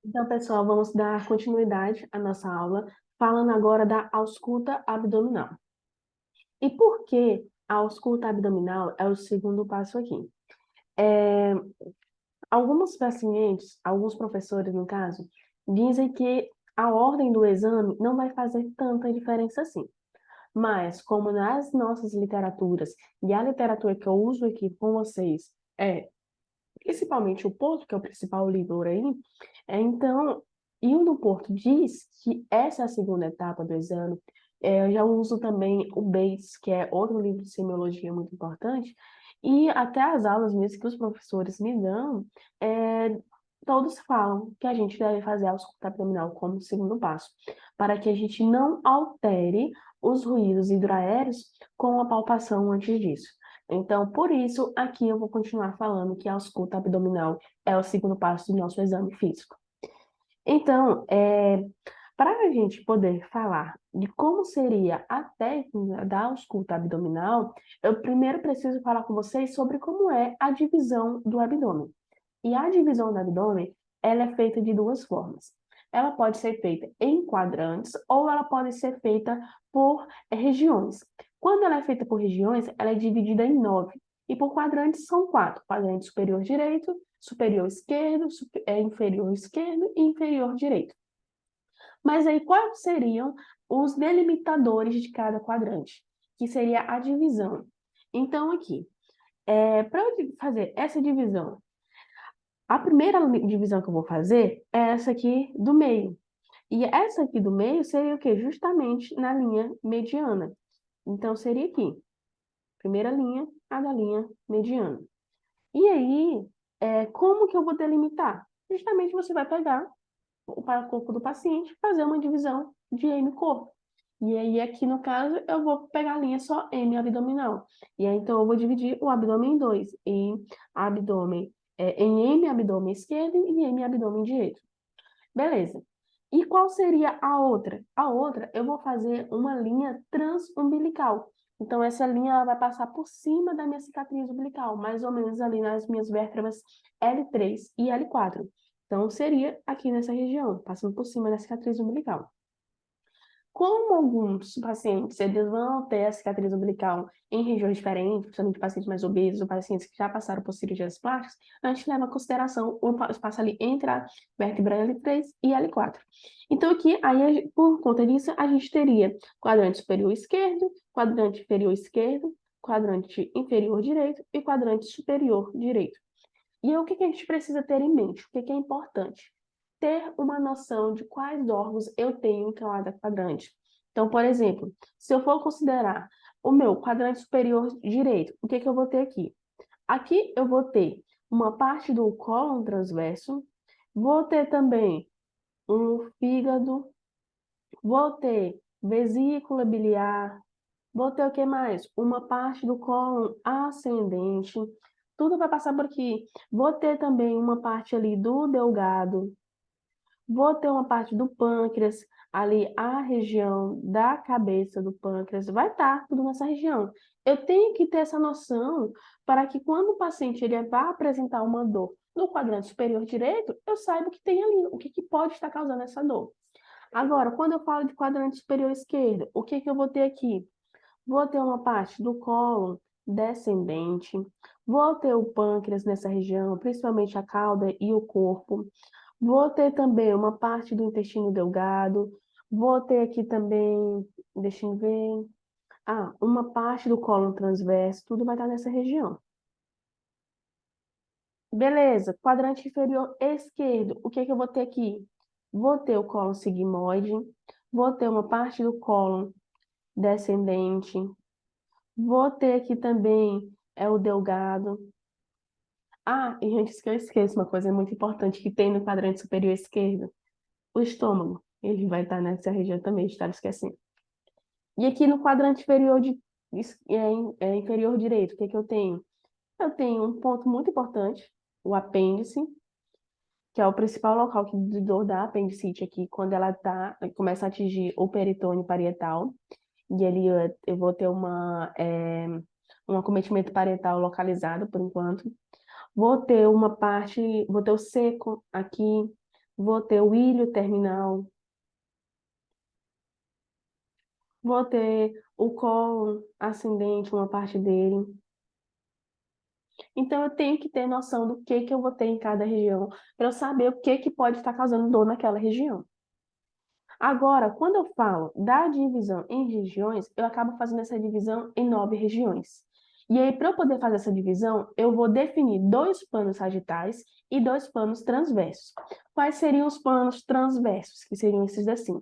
Então, pessoal, vamos dar continuidade à nossa aula, falando agora da ausculta abdominal. E por que a ausculta abdominal é o segundo passo aqui? É, Alguns pacientes, alguns professores, no caso, dizem que a ordem do exame não vai fazer tanta diferença assim. Mas, como nas nossas literaturas, e a literatura que eu uso aqui com vocês é principalmente o Porto, que é o principal livro aí, então, e o do Porto diz que essa é a segunda etapa do exame. Eu já uso também o Bates, que é outro livro de semiologia muito importante, e até as aulas mesmo que os professores me dão, é, todos falam que a gente deve fazer a ausculta abdominal como segundo passo, para que a gente não altere os ruídos hidroaéreos com a palpação antes disso. Então, por isso, aqui eu vou continuar falando que a ausculta abdominal é o segundo passo do nosso exame físico. Então, para a gente poder falar de como seria a técnica da ausculta abdominal, eu primeiro preciso falar com vocês sobre como é a divisão do abdômen. E a divisão do abdômen, ela é feita de duas formas. Ela pode ser feita em quadrantes ou ela pode ser feita por regiões. Quando ela é feita por regiões, ela é dividida em 9. E por quadrantes são 4. Quadrante superior direito, superior esquerdo, inferior esquerdo e inferior direito. Mas aí quais seriam os delimitadores de cada quadrante? Que seria a divisão. Então aqui, para eu fazer essa divisão, a primeira divisão que eu vou fazer é essa aqui do meio. E essa aqui do meio seria o quê? Justamente na linha mediana. Então, seria aqui. Primeira linha, a da linha mediana. E aí, como que eu vou delimitar? Justamente você vai pegar o corpo do paciente, fazer uma divisão de M corpo. E aí, aqui no caso, eu vou pegar a linha só M abdominal. E aí, então, eu vou dividir o abdômen em dois, em M abdômen esquerdo e M abdômen direito. Beleza. E qual seria a outra? A outra, eu vou fazer uma linha transumbilical. Então, essa linha ela vai passar por cima da minha cicatriz umbilical, mais ou menos ali nas minhas vértebras L3 e L4. Então, seria aqui nessa região, passando por cima da cicatriz umbilical. Como alguns pacientes eles vão ter a cicatriz umbilical em regiões diferentes, principalmente pacientes mais obesos ou pacientes que já passaram por cirurgias plásticas, a gente leva em consideração o espaço ali entre a vértebra L3 e L4. Então, aqui, aí, por conta disso, a gente teria quadrante superior esquerdo, quadrante inferior esquerdo, quadrante inferior direito e quadrante superior direito. E aí, o que a gente precisa ter em mente? O que é importante? Ter uma noção de quais órgãos eu tenho em cada quadrante. Então, por exemplo, se eu for considerar o meu quadrante superior direito, o que eu vou ter aqui? Aqui eu vou ter uma parte do cólon transverso, vou ter também um fígado, vou ter vesícula biliar, vou ter o que mais? Uma parte do cólon ascendente, tudo vai passar por aqui. Vou ter também uma parte ali do delgado, vou ter uma parte do pâncreas, ali a região da cabeça do pâncreas, vai estar tudo nessa região. Eu tenho que ter essa noção para que quando o paciente ele vai apresentar uma dor no quadrante superior direito, eu saiba o que tem ali, o que pode estar causando essa dor. Agora, quando eu falo de quadrante superior esquerdo, o que eu vou ter aqui? Vou ter uma parte do cólon descendente, vou ter o pâncreas nessa região, principalmente a cauda e o corpo. Vou ter também uma parte do intestino delgado, vou ter aqui também, deixa eu ver, uma parte do cólon transverso, tudo vai estar nessa região. Beleza, quadrante inferior esquerdo, o que eu vou ter aqui? Vou ter o cólon sigmoide, vou ter uma parte do cólon descendente, vou ter aqui também o delgado. E antes que eu esqueça, uma coisa muito importante que tem no quadrante superior esquerdo, o estômago. Ele vai estar nessa região também, estava esquecendo. E aqui no quadrante inferior direito, o que eu tenho? Eu tenho um ponto muito importante, o apêndice, que é o principal local de dor da apendicite aqui, quando ela começa a atingir o peritônio parietal. E ali eu vou ter um acometimento parietal localizado por enquanto. Vou ter uma parte, vou ter o seco aqui, vou ter o ilho terminal, vou ter o colo ascendente, uma parte dele. Então, eu tenho que ter noção do que eu vou ter em cada região, para eu saber o que pode estar causando dor naquela região. Agora, quando eu falo da divisão em regiões, eu acabo fazendo essa divisão em 9 regiões. E aí, para eu poder fazer essa divisão, eu vou definir 2 planos sagitais e 2 planos transversos. Quais seriam os planos transversos? Que seriam esses assim.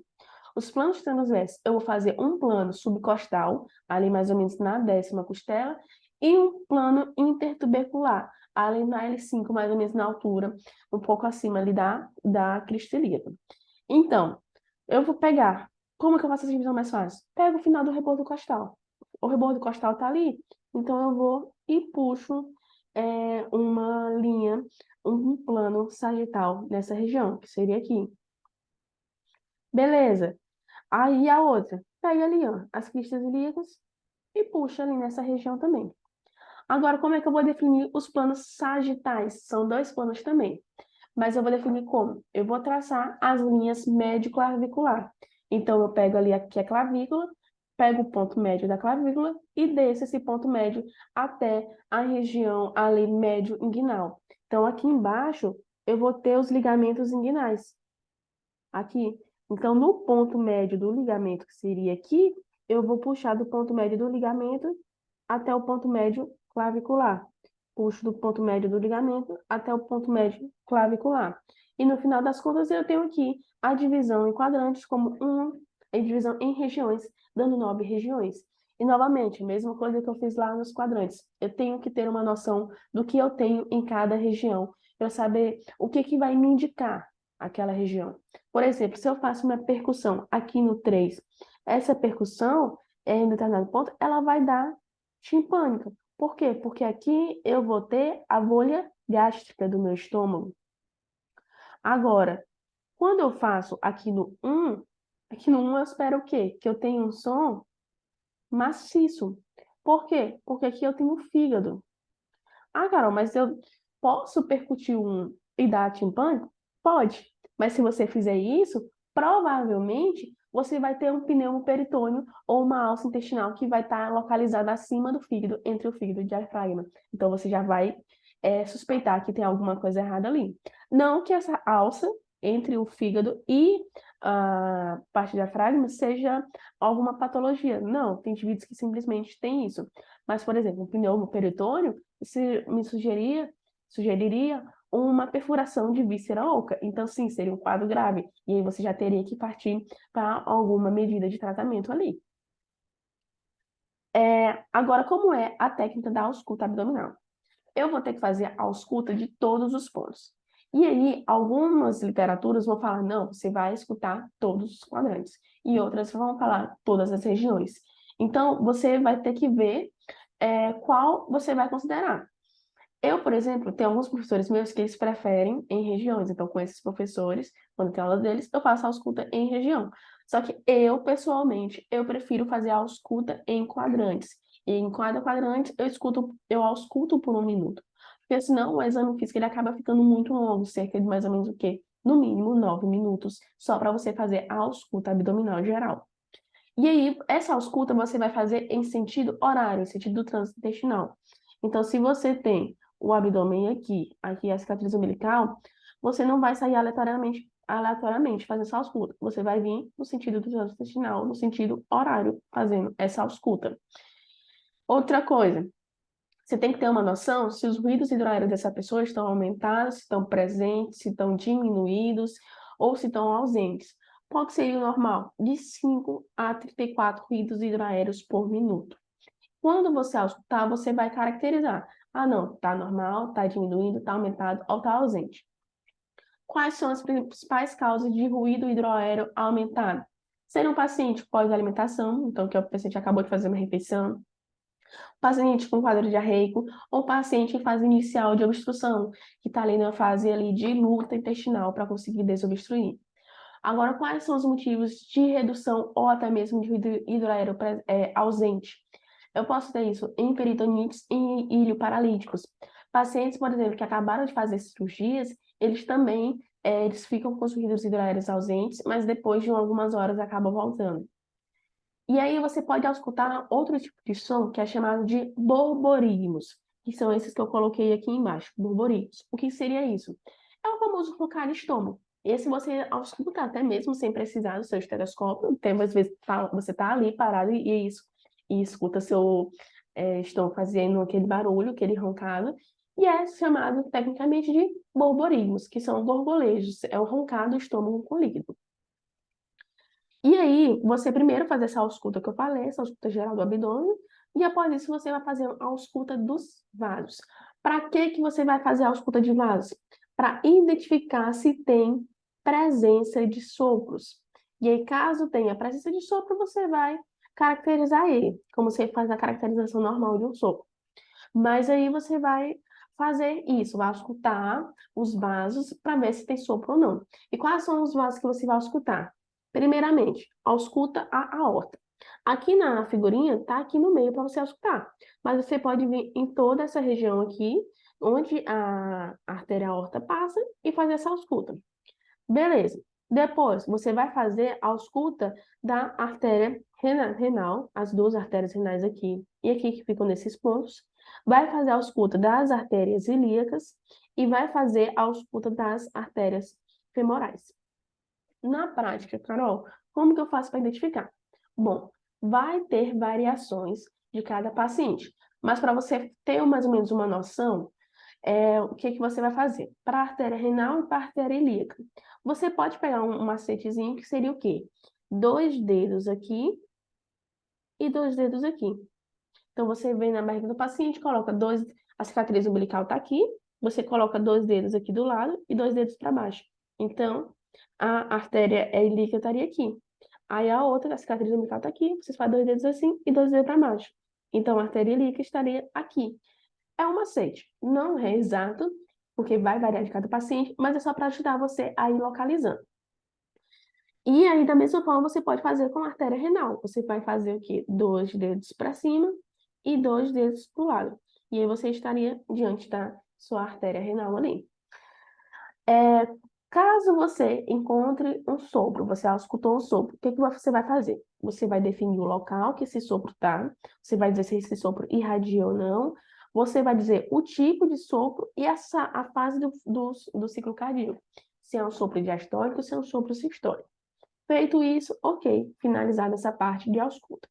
Os planos transversos, eu vou fazer um plano subcostal, ali mais ou menos na 10ª costela, e um plano intertubercular, ali na L5, mais ou menos na altura, um pouco acima ali da crista ilíaca. Então, eu vou pegar. Como que eu faço essa divisão mais fácil? Pego o final do rebordo costal. O rebordo costal tá ali, então eu vou e puxo uma linha, um plano sagital nessa região, que seria aqui. Beleza. Aí a outra, pega ali, ó, as cristas ilíacas e puxa ali nessa região também. Agora, como é que eu vou definir os planos sagitais? São 2 planos também. Mas eu vou definir como? Eu vou traçar as linhas médio-clavicular. Então, eu pego ali aqui a clavícula, pego o ponto médio da clavícula e desço esse ponto médio até a região ali médio-inguinal. Então, aqui embaixo, eu vou ter os ligamentos inguinais. Aqui. Então, no ponto médio do ligamento, que seria aqui, eu vou puxar do ponto médio do ligamento até o ponto médio clavicular. Puxo do ponto médio do ligamento até o ponto médio clavicular. E no final das contas, eu tenho aqui a divisão em quadrantes como a divisão em regiões, dando 9 regiões. E novamente, mesma coisa que eu fiz lá nos quadrantes. Eu tenho que ter uma noção do que eu tenho em cada região, para saber o que vai me indicar aquela região. Por exemplo, se eu faço uma percussão aqui no 3, essa percussão, em determinado ponto, ela vai dar timpânica. Por quê? Porque aqui eu vou ter a bolha gástrica do meu estômago. Agora, quando eu faço aqui no 1 eu espero o quê? Que eu tenha um som maciço. Por quê? Porque aqui eu tenho o fígado. Ah, Carol, mas eu posso percutir e dar timpânico? Pode. Mas se você fizer isso, provavelmente você vai ter um pneumoperitônio ou uma alça intestinal que vai estar localizada acima do fígado, entre o fígado e o diafragma. Então você já vai suspeitar que tem alguma coisa errada ali. Não que essa alça entre o fígado e a parte do diafragma seja alguma patologia. Não, tem indivíduos que simplesmente têm isso. Mas, por exemplo, um pneumoperitônio me sugeriria uma perfuração de víscera oca. Então, sim, seria um quadro grave. E aí você já teria que partir para alguma medida de tratamento ali. Agora, como é a técnica da ausculta abdominal? Eu vou ter que fazer a ausculta de todos os pontos. E aí, algumas literaturas vão falar, não, você vai escutar todos os quadrantes. E outras vão falar todas as regiões. Então, você vai ter que ver qual você vai considerar. Eu, por exemplo, tenho alguns professores meus que eles preferem em regiões. Então, com esses professores, quando tem aula deles, eu faço a ausculta em região. Só que eu, pessoalmente, eu prefiro fazer a ausculta em quadrantes. E em cada quadrante, eu ausculto por 1 minuto. Porque senão o exame físico ele acaba ficando muito longo, cerca de mais ou menos o quê? No mínimo 9 minutos, só para você fazer a ausculta abdominal geral. E aí, essa ausculta você vai fazer em sentido horário, em sentido do trânsito intestinal. Então, se você tem o abdômen aqui a cicatriz umbilical, você não vai sair aleatoriamente fazendo essa ausculta. Você vai vir no sentido do trânsito intestinal, no sentido horário, fazendo essa ausculta. Outra coisa, você tem que ter uma noção se os ruídos hidroaéreos dessa pessoa estão aumentados, se estão presentes, se estão diminuídos ou se estão ausentes. Qual que seria o normal? De 5 a 34 ruídos hidroaéreos por minuto. Quando você auscultar, você vai caracterizar. Ah, não, está normal, está diminuindo, está aumentado ou está ausente. Quais são as principais causas de ruído hidroaéreo aumentado? Ser um paciente pós-alimentação, então que o paciente acabou de fazer uma refeição, paciente com quadro diarreico ou paciente em fase inicial de obstrução, que está ali na fase ali de luta intestinal para conseguir desobstruir. Agora, quais são os motivos de redução ou até mesmo de hidroaéreo ausente? Eu posso ter isso em peritonites e ilho paralíticos. Pacientes, por exemplo, que acabaram de fazer cirurgias, eles também eles ficam com os ruídos hidroaéreos ausentes, mas depois de algumas horas acabam voltando. E aí você pode escutar outro tipo de som que é chamado de borborismos, que são esses que eu coloquei aqui embaixo, borborismos. O que seria isso? É o famoso roncar de estômago. Esse você escuta até mesmo sem precisar do seu estetoscópio. Tem, às vezes você está ali parado e escuta seu estômago fazendo aquele barulho, aquele roncado, e é chamado tecnicamente de borborismos, que são borbolejos, é o roncar do estômago com líquido. E aí, você primeiro faz essa ausculta que eu falei, essa ausculta geral do abdômen, e após isso você vai fazer a ausculta dos vasos. Para que você vai fazer a ausculta de vasos? Para identificar se tem presença de sopros. E aí, caso tenha presença de sopro, você vai caracterizar ele, como você faz a caracterização normal de um sopro. Mas aí você vai fazer isso, vai auscultar os vasos para ver se tem sopro ou não. E quais são os vasos que você vai auscultar? Primeiramente, ausculta a aorta. Aqui na figurinha, tá aqui no meio para você auscultar. Mas você pode vir em toda essa região aqui, onde a artéria aorta passa, e fazer essa ausculta. Beleza. Depois, você vai fazer a ausculta da artéria renal, as duas artérias renais aqui e aqui que ficam nesses pontos. Vai fazer a ausculta das artérias ilíacas e vai fazer a ausculta das artérias femorais. Na prática, Carol, como que eu faço para identificar? Bom, vai ter variações de cada paciente, mas para você ter mais ou menos uma noção, o que você vai fazer? Para a artéria renal e para a artéria ilíaca. Você pode pegar um macetezinho que seria o quê? 2 dedos aqui e 2 dedos aqui. Então, você vem na barriga do paciente, coloca a cicatriz umbilical está aqui, você coloca 2 dedos aqui do lado e 2 dedos para baixo. Então, a artéria ilíaca estaria aqui. Aí a outra, a cicatriz umbilical está aqui, você faz 2 dedos assim e 2 dedos para baixo. Então, a artéria ilíaca estaria aqui. É um macete, não é exato, porque vai variar de cada paciente, mas é só para ajudar você a ir localizando. E aí, da mesma forma, você pode fazer com a artéria renal. Você vai fazer o quê? 2 dedos para cima e 2 dedos para o lado. E aí você estaria diante da sua artéria renal ali. Caso você encontre um sopro, você escutou um sopro, o que você vai fazer? Você vai definir o local que esse sopro está, você vai dizer se esse sopro irradia ou não, você vai dizer o tipo de sopro e a fase do ciclo cardíaco. Se é um sopro diastólico, se é um sopro sistólico. Feito isso, ok, finalizada essa parte de ausculta.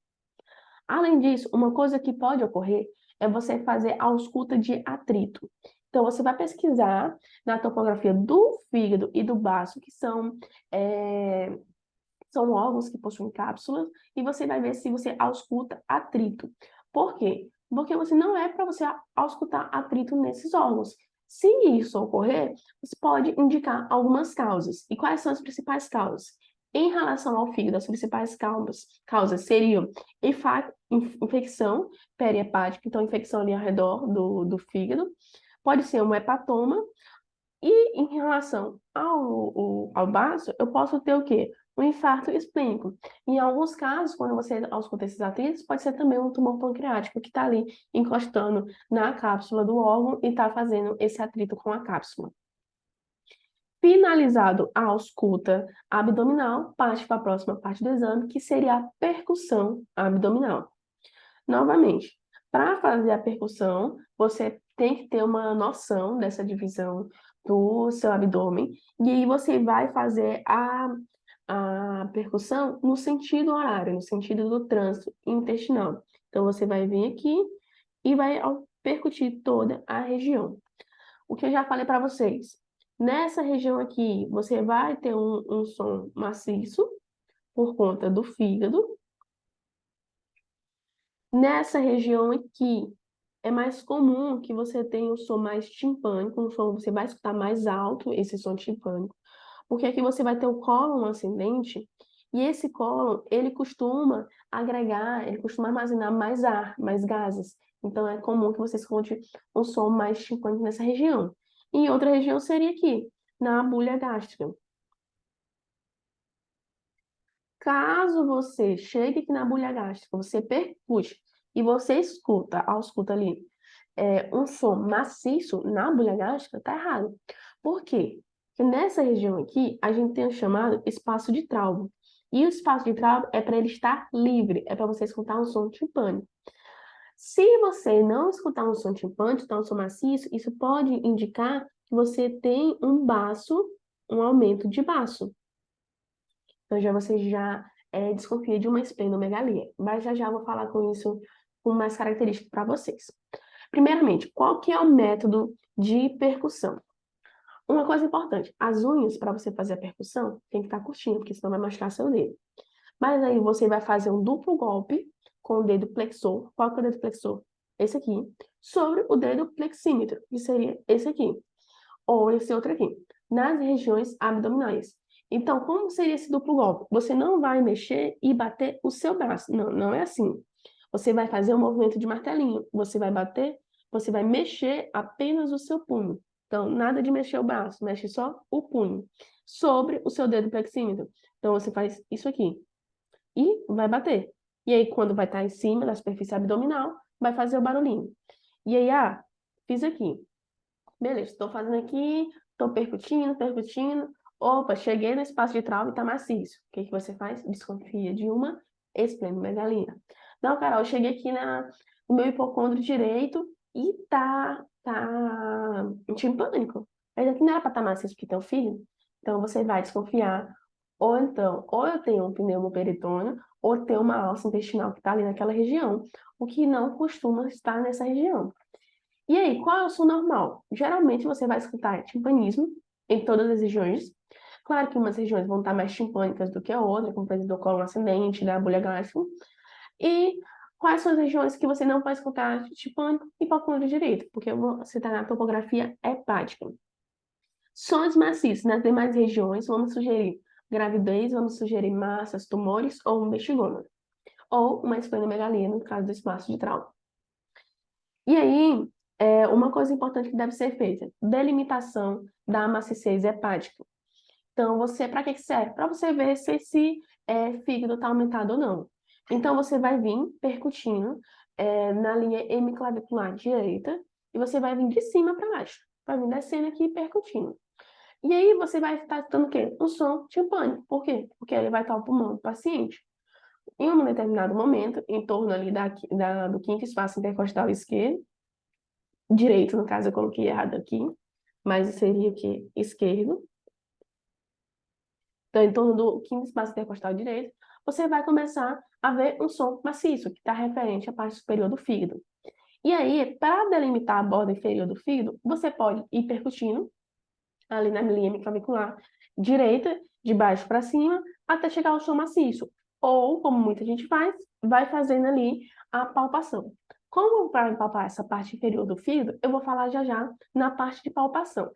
Além disso, uma coisa que pode ocorrer é você fazer a ausculta de atrito. Então, você vai pesquisar na topografia do fígado e do baço, que são órgãos que possuem cápsulas, e você vai ver se você ausculta atrito. Por quê? Porque você não é para você auscultar atrito nesses órgãos. Se isso ocorrer, você pode indicar algumas causas. E quais são as principais causas? Em relação ao fígado, as principais causas seriam infecção perihepática, então infecção ali ao redor do fígado, pode ser um hepatoma, e em relação ao baço, eu posso ter o quê? Um infarto esplênico. Em alguns casos, quando você ausculta esses atritos, pode ser também um tumor pancreático que está ali encostando na cápsula do órgão e está fazendo esse atrito com a cápsula. Finalizado a ausculta abdominal, parte para a próxima parte do exame, que seria a percussão abdominal. Novamente, para fazer a percussão, você tem que ter uma noção dessa divisão do seu abdômen, e aí você vai fazer a percussão no sentido horário, no sentido do trânsito intestinal. Então, você vai vir aqui e vai percutir toda a região. O que eu já falei para vocês, nessa região aqui, você vai ter um som maciço, por conta do fígado. Nessa região aqui, é mais comum que você tenha um som mais timpânico, um som você vai escutar mais alto esse som timpânico, porque aqui você vai ter o cólon ascendente, e esse cólon, ele costuma armazenar mais ar, mais gases. Então, é comum que você escute um som mais timpânico nessa região. Em outra região seria aqui, na bulha gástrica. Caso você chegue aqui na bulha gástrica, você percute e você escuta ali um som maciço na bulha gástrica, tá errado. Por quê? Porque nessa região aqui, a gente tem o chamado espaço de trauma. E o espaço de trauma é para ele estar livre, é para você escutar um som timpânico. Se você não escutar um som timpânico, escutar um som maciço, isso pode indicar que você tem um baço, um aumento de baço. Então você já desconfia de uma esplenomegalia. Mas já vou falar com isso com mais características para vocês. Primeiramente, qual que é o método de percussão? Uma coisa importante, as unhas para você fazer a percussão tem que estar curtinha, porque senão vai machucar seu dedo. Mas aí você vai fazer um duplo golpe com o dedo flexor. Qual que é o dedo flexor? Esse aqui. Sobre o dedo flexímetro, que seria esse aqui. Ou esse outro aqui. Nas regiões abdominais. Então, como seria esse duplo golpe? Você não vai mexer e bater o seu braço. Não, não é assim. Você vai fazer um movimento de martelinho. Você vai bater, você vai mexer apenas o seu punho. Então, nada de mexer o braço, mexe só o punho. Sobre o seu dedo flexímetro. Então, você faz isso aqui e vai bater. E aí, quando vai estar em cima da superfície abdominal, vai fazer o barulhinho. E aí, fiz aqui. Beleza, estou fazendo aqui, estou percutindo, percutindo. Opa, cheguei no espaço de trauma e está maciço. O que que você faz? Desconfia de uma esplenomegalia. Não, Carol, eu cheguei aqui no meu hipocôndrio direito e tá timpânico. Mas aqui não era para estar maciço porque tem um filho. Então, você vai desconfiar. Ou então, ou eu tenho um pneumoperitônio, ou eu tenho uma alça intestinal que está ali naquela região, o que não costuma estar nessa região. E aí, qual é o som normal? Geralmente você vai escutar timpanismo em todas as regiões. Claro que umas regiões vão estar mais timpânicas do que a outra, como por exemplo do cólon ascendente, da bolha gástrica. E quais são as regiões que você não vai escutar timpânico e hipocôndrio direito? Porque eu vou citar na topografia hepática. Sons maciços nas demais regiões, vamos sugerir gravidez, vamos sugerir massas, tumores ou um bexigônio. Ou uma esplenomegalia, no caso do espaço de trauma. E aí, uma coisa importante que deve ser feita, delimitação da maciez hepática. Então, para que serve? Para você ver se esse fígado está aumentado ou não. Então, você vai vir percutindo na linha hemiclavicular direita e você vai vir de cima para baixo. Vai vir descendo aqui e percutindo. E aí, você vai estar escutando o quê? Um som timpânico. Por quê? Porque ele vai estar o pulmão do paciente. Em um determinado momento, em torno ali do quinto espaço intercostal esquerdo, direito, no caso eu coloquei errado aqui, mas seria o que? Esquerdo. Então, em torno do quinto espaço intercostal direito, você vai começar a ver um som maciço, que está referente à parte superior do fígado. E aí, para delimitar a borda inferior do fígado, você pode ir percutindo ali na linha hemiclavicular direita, de baixo para cima, até chegar ao som maciço. Ou, como muita gente faz, vai fazendo ali a palpação. Como para palpar essa parte inferior do fígado, eu vou falar já já na parte de palpação.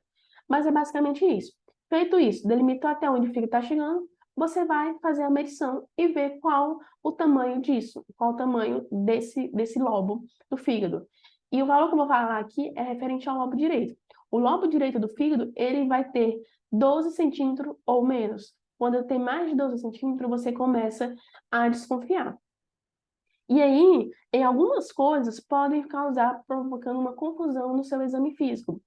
Mas é basicamente isso. Feito isso, delimitou até onde o fígado está chegando, você vai fazer a medição e ver qual o tamanho disso, qual o tamanho desse lobo do fígado. E o valor que eu vou falar aqui é referente ao lobo direito. O lobo direito do fígado, ele vai ter 12 centímetros ou menos. Quando tem mais de 12 centímetros, você começa a desconfiar. E aí, em algumas coisas, podem causar, provocando uma confusão no seu exame físico.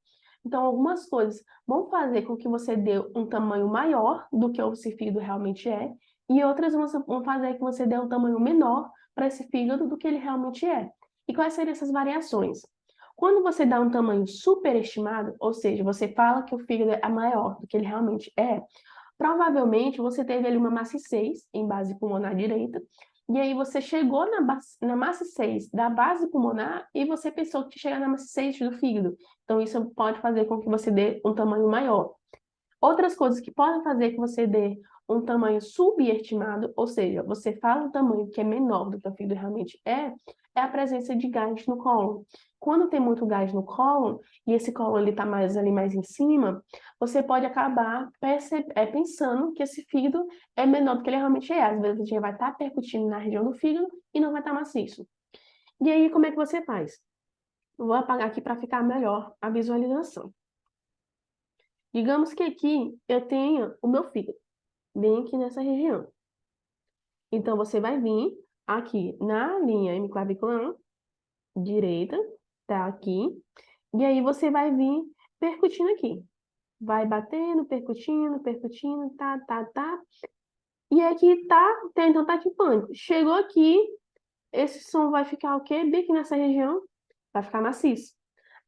Então, algumas coisas vão fazer com que você dê um tamanho maior do que o seu fígado realmente é, e outras vão fazer que você dê um tamanho menor para esse fígado do que ele realmente é. E quais seriam essas variações? Quando você dá um tamanho superestimado, ou seja, você fala que o fígado é maior do que ele realmente é, provavelmente você teve ali uma maciez em base pulmonar direita, e aí você chegou na maciez da base pulmonar e você pensou que chegar na maciez do fígado. Então, isso pode fazer com que você dê um tamanho maior. Outras coisas que podem fazer que você dê um tamanho subestimado, ou seja, você fala um tamanho que é menor do que o fígado realmente é a presença de gás no cólon. Quando tem muito gás no cólon, e esse cólon está mais ali mais em cima, você pode acabar pensando que esse fígado é menor do que ele realmente é. Às vezes a gente vai estar percutindo na região do fígado e não vai estar maciço. E aí, como é que você faz? Vou apagar aqui para ficar melhor a visualização. Digamos que aqui eu tenha o meu fígado, bem aqui nessa região. Então, você vai vir aqui na linha hemiclavicular direita, tá aqui, e aí você vai vir percutindo aqui. vai batendo, percutindo, percutindo, tá, tá, tá. E aqui tá, então tá timpânico. Chegou aqui, esse som vai ficar o quê? Bem aqui nessa região, vai ficar maciço.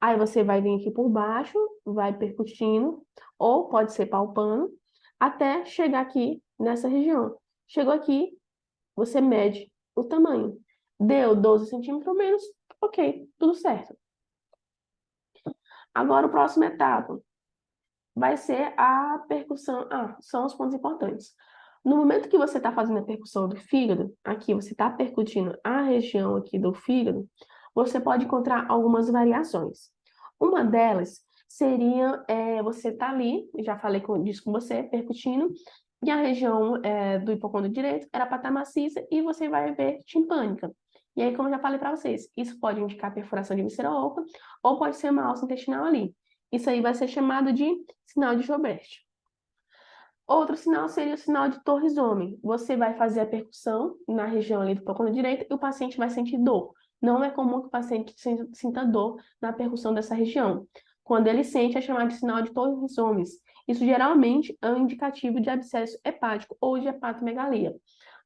Aí você vai vir aqui por baixo, vai percutindo, ou pode ser palpando, até chegar aqui nessa região. Chegou aqui, você mede o tamanho. Deu 12 centímetros ou menos, ok, tudo certo. Agora, a próxima etapa vai ser a percussão. Ah, são os pontos importantes. No momento que você está fazendo a percussão do fígado, aqui você está percutindo a região aqui do fígado, você pode encontrar algumas variações. Uma delas seria você tá ali, já falei disso com você, percutindo, e a região do hipocôndrio direito era para estar maciça e você vai ver timpânica. E aí, como eu já falei para vocês, isso pode indicar perfuração de víscera oca ou pode ser uma alça intestinal ali. Isso aí vai ser chamado de sinal de Joubert. Outro sinal seria o sinal de Torres-Homem. Você vai fazer a percussão na região ali do hipocôndrio direito e o paciente vai sentir dor. Não é comum que o paciente sinta dor na percussão dessa região. Quando ele sente, é chamado de sinal de Torres-Homem. Isso geralmente é um indicativo de abscesso hepático ou de hepatomegalia.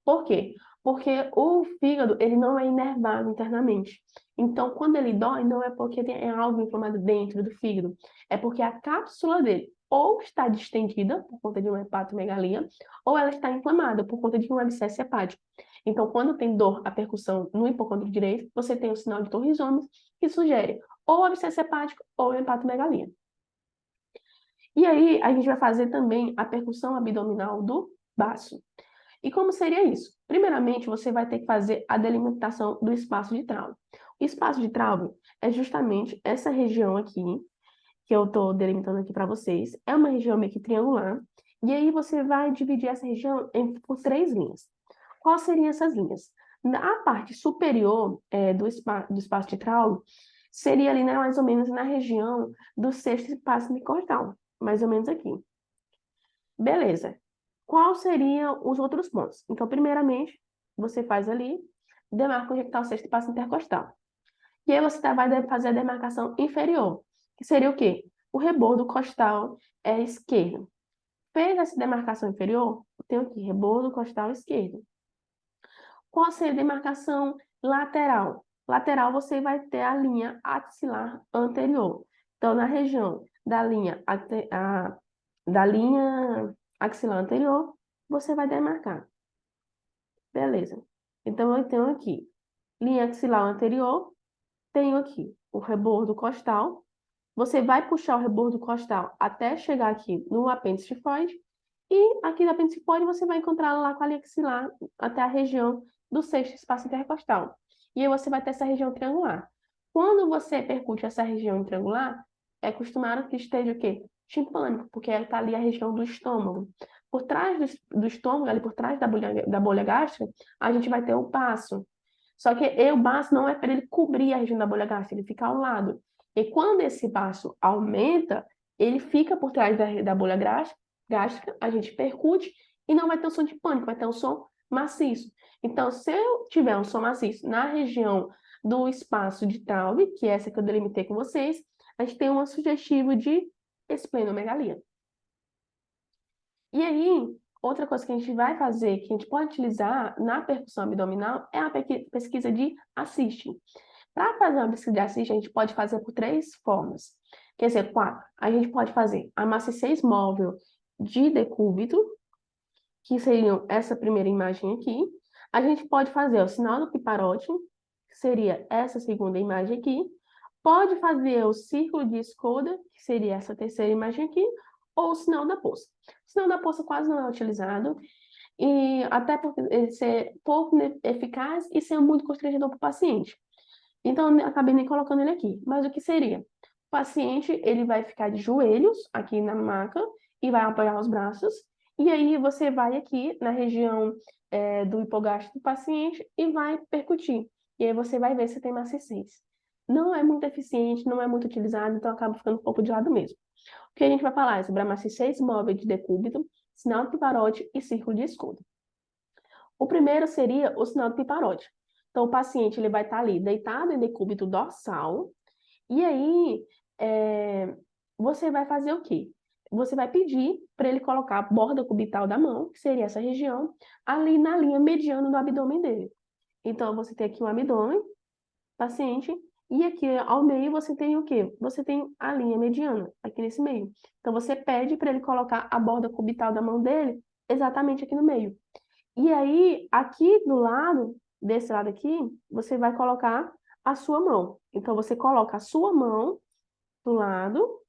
Por quê? Porque o fígado, ele não é inervado internamente. Então, quando ele dói, não é porque tem algo inflamado dentro do fígado, é porque a cápsula dele ou está distendida por conta de uma hepatomegalia, ou ela está inflamada por conta de um abscesso hepático. Então, quando tem dor, a percussão no hipocôndrio direito, você tem o sinal de Torres-Homem, que sugere ou abscesso hepático ou hepatomegalia. E aí, a gente vai fazer também a percussão abdominal do baço. E como seria isso? Primeiramente, você vai ter que fazer a delimitação do espaço de trauma. O espaço de trauma é justamente essa região aqui, que eu estou delimitando aqui para vocês. É uma região meio que triangular. E aí você vai dividir essa região por 3 linhas. Quais seriam essas linhas? Na parte superior do espaço de trauma, seria ali, né, mais ou menos na região do sexto espaço micordial. Mais ou menos aqui. Beleza. Quais seriam os outros pontos? Então, primeiramente, você faz ali, demarca onde está o sexto passo intercostal. E aí você vai fazer a demarcação inferior, que seria o quê? O rebordo costal esquerdo. Fez essa demarcação inferior, tem aqui, rebordo costal esquerdo. Qual seria a demarcação lateral? Lateral você vai ter a linha axilar anterior. Então, na região da linha axilar anterior, você vai demarcar. Beleza. Então, eu tenho aqui linha axilar anterior, tenho aqui o rebordo costal. Você vai puxar o rebordo costal até chegar aqui no apêndice tifoide. E aqui no apêndice tifoide você vai encontrar lá com a linha axilar até a região do sexto espaço intercostal. E aí você vai ter essa região triangular. Quando você percute essa região triangular, é costumado que esteja o quê? Timpânico, porque está ali a região do estômago. Por trás do estômago, ali por trás da bolha gástrica, a gente vai ter o baço. Só que o baço não é para ele cobrir a região da bolha gástrica, ele fica ao lado. E quando esse baço aumenta, ele fica por trás da bolha gástrica, a gente percute e não vai ter um som de pânico, vai ter um som maciço. Então, se eu tiver um som maciço na região do espaço de Traube, que é essa que eu delimitei com vocês, a gente tem uma sugestiva de esplenomegalia. E aí, outra coisa que a gente vai fazer, que a gente pode utilizar na percussão abdominal, é a pesquisa de assist. Para fazer uma pesquisa de assist, a gente pode fazer por 3 formas. Quer dizer, 4. A gente pode fazer a maciçez móvel de decúbito, que seria essa primeira imagem aqui. A gente pode fazer o sinal do piparote, que seria essa segunda imagem aqui. Pode fazer o círculo de Skoda, que seria essa terceira imagem aqui, ou o sinal da poça. O sinal da poça quase não é utilizado, e até por ele ser pouco eficaz e ser muito constrangedor para o paciente. Então, eu acabei nem colocando ele aqui. Mas o que seria? O paciente, ele vai ficar de joelhos aqui na maca e vai apoiar os braços. E aí, você vai aqui na região do hipogástrico do paciente e vai percutir. E aí, você vai ver se tem maciçez. Não é muito eficiente, não é muito utilizado, então acaba ficando um pouco de lado mesmo. O que a gente vai falar é sobre a maciçez móvel de decúbito, sinal do piparote e círculo de escudo. O primeiro seria o sinal do piparote. Então, o paciente ele vai estar ali deitado em decúbito dorsal, e aí você vai fazer o quê? você vai pedir para ele colocar a borda cubital da mão, que seria essa região, ali na linha mediana do abdômen dele. Então, você tem aqui o abdômen, paciente, e aqui ao meio você tem o quê? Você tem a linha mediana, aqui nesse meio. Então, você pede para ele colocar a borda cubital da mão dele exatamente aqui no meio. E aí, aqui do lado, desse lado aqui, você vai colocar a sua mão. Então, você coloca a sua mão do lado,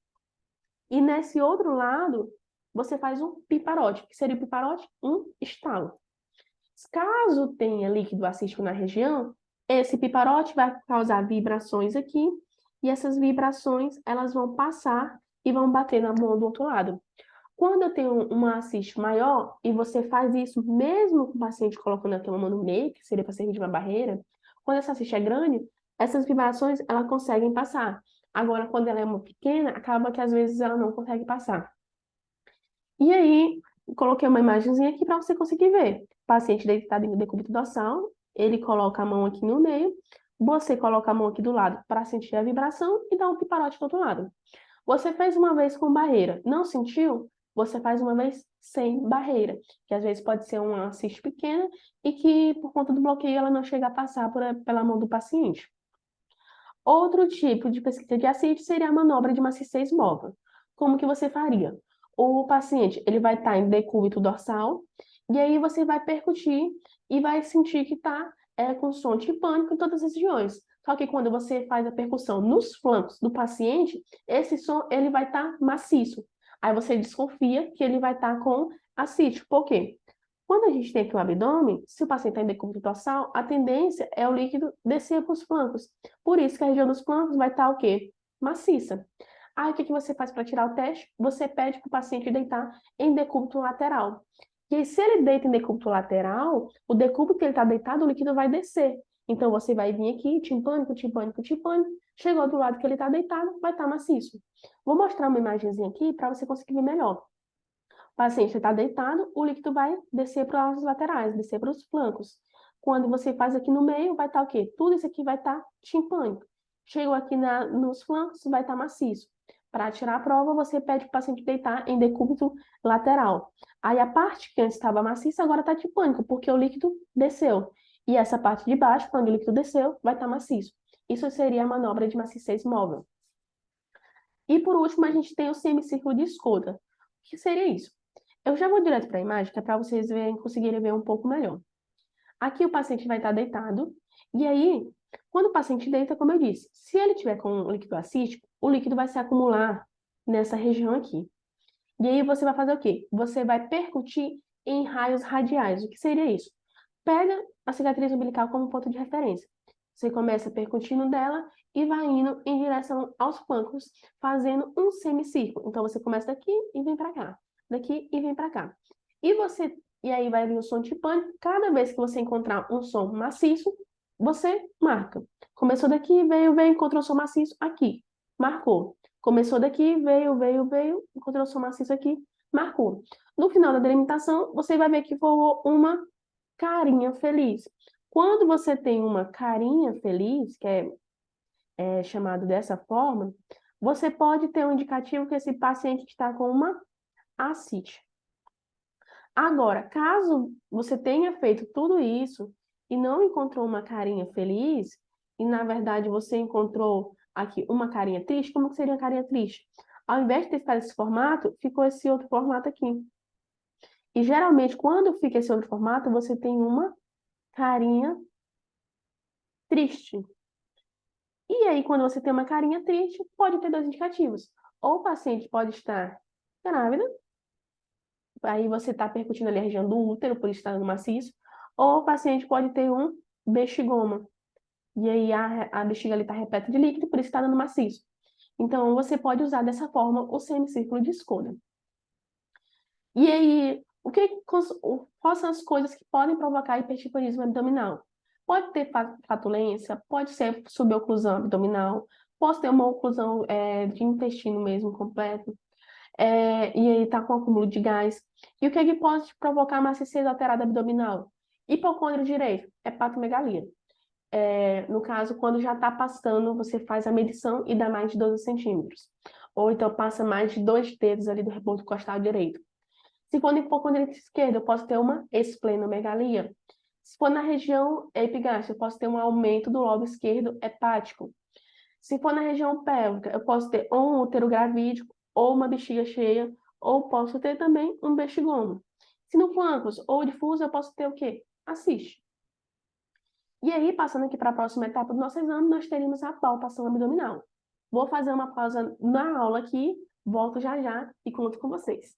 e nesse outro lado, você faz um piparote. Que seria o piparote? Um estalo. Caso tenha líquido acístico na região, esse piparote vai causar vibrações aqui, e essas vibrações, elas vão passar e vão bater na mão do outro lado. Quando eu tenho uma acístico maior, e você faz isso mesmo com o paciente colocando aqui uma mão no meio, que seria para servir de uma barreira, quando essa acístico é grande, essas vibrações, elas conseguem passar. Agora, quando ela é uma pequena, acaba que às vezes ela não consegue passar. E aí, coloquei uma imagenzinha aqui para você conseguir ver. O paciente deitado em decúbito dorsal, ele coloca a mão aqui no meio, você coloca a mão aqui do lado para sentir a vibração e dá um piparote do outro lado. Você fez uma vez com barreira, não sentiu? Você faz uma vez sem barreira, que às vezes pode ser uma cisto pequena e que, por conta do bloqueio, ela não chega a passar pela mão do paciente. Outro tipo de pesquisa de ascite seria a manobra de maciez móvel. Como que você faria? O paciente ele vai estar em decúbito dorsal, e aí você vai percutir e vai sentir que está com som timpânico em todas as regiões. Só que quando você faz a percussão nos flancos do paciente, esse som ele vai estar maciço. Aí você desconfia que ele vai estar com ascite. Por quê? Quando a gente tem aqui o abdômen, se o paciente está em decúbito dorsal, a tendência é o líquido descer para os flancos. Por isso que a região dos flancos vai estar o quê? Maciça. Aí o que você faz para tirar o teste? Você pede para o paciente deitar em decúbito lateral. E aí, se ele deita em decúbito lateral, o decúbito que ele está deitado, o líquido vai descer. Então você vai vir aqui, timpânico, timpânico, timpânico. Chegou do lado que ele está deitado, vai estar maciço. Vou mostrar uma imagenzinha aqui para você conseguir ver melhor. O paciente está deitado, o líquido vai descer para os laterais, descer para os flancos. Quando você faz aqui no meio, vai estar o quê? Tudo isso aqui vai estar timpânico. Chegou aqui nos flancos, vai estar maciço. Para tirar a prova, você pede para o paciente deitar em decúbito lateral. Aí a parte que antes estava maciça, agora está timpânico, porque o líquido desceu. E essa parte de baixo, quando o líquido desceu, vai estar maciço. Isso seria a manobra de maciez móvel. E por último, a gente tem o semicírculo de escuta. O que seria isso? Eu já vou direto para a imagem, que é para vocês conseguirem ver um pouco melhor. Aqui o paciente vai estar deitado, e aí, quando o paciente deita, como eu disse, se ele tiver com um líquido acístico, o líquido vai se acumular nessa região aqui. E aí você vai fazer o quê? Você vai percutir em raios radiais. O que seria isso? Pega a cicatriz umbilical como ponto de referência. Você começa percutindo dela e vai indo em direção aos flancos, fazendo um semicírculo. Então você começa daqui e vem para cá, daqui e vem para cá. E aí vai vir o som timpânico. Cada vez que você encontrar um som maciço, você marca. Começou daqui, veio, encontrou som maciço aqui. Marcou. Começou daqui, veio, encontrou som maciço aqui, marcou. No final da delimitação, você vai ver que formou uma carinha feliz. Quando você tem uma carinha feliz, que é chamado dessa forma, você pode ter um indicativo que esse paciente está com uma ascite. Agora, caso você tenha feito tudo isso e não encontrou uma carinha feliz, e na verdade você encontrou aqui uma carinha triste, como que seria a carinha triste? Ao invés de ter ficado esse formato, ficou esse outro formato aqui. E geralmente, quando fica esse outro formato, você tem uma carinha triste. E aí, quando você tem uma carinha triste, pode ter dois indicativos. Ou o paciente pode estar grávida, aí você está percutindo ali a região do útero, por estar no maciço, ou o paciente pode ter um bexigoma. E aí a bexiga ali está repleta de líquido, por isso está dando maciço. Então, você pode usar dessa forma o semicírculo de Skoda. E aí, quais são as coisas que podem provocar hipertiroidismo abdominal? Pode ter flatulência, pode ser suboclusão abdominal, pode ter uma oclusão de intestino mesmo completo, e aí tá com acúmulo de gás. E o que é que pode provocar maciez alterada abdominal? Hipocôndrio direito, hepatomegalia. No caso, quando já está passando, você faz a medição e dá mais de 12 centímetros. ou então passa mais de 2 dedos ali do reponto costal direito. Se for no hipocondríaco esquerdo, eu posso ter uma esplenomegalia. Se for na região epigástrica, eu posso ter um aumento do lobo esquerdo hepático. Se for na região pélvica, eu posso ter ou um útero gravídico, ou uma bexiga cheia, ou posso ter também um bexigoma. Se no flancos ou difuso, eu posso ter o quê? A ciste. E aí, passando aqui para a próxima etapa do nosso exame, nós teremos a palpação abdominal. Vou fazer uma pausa na aula aqui, volto já já e conto com vocês.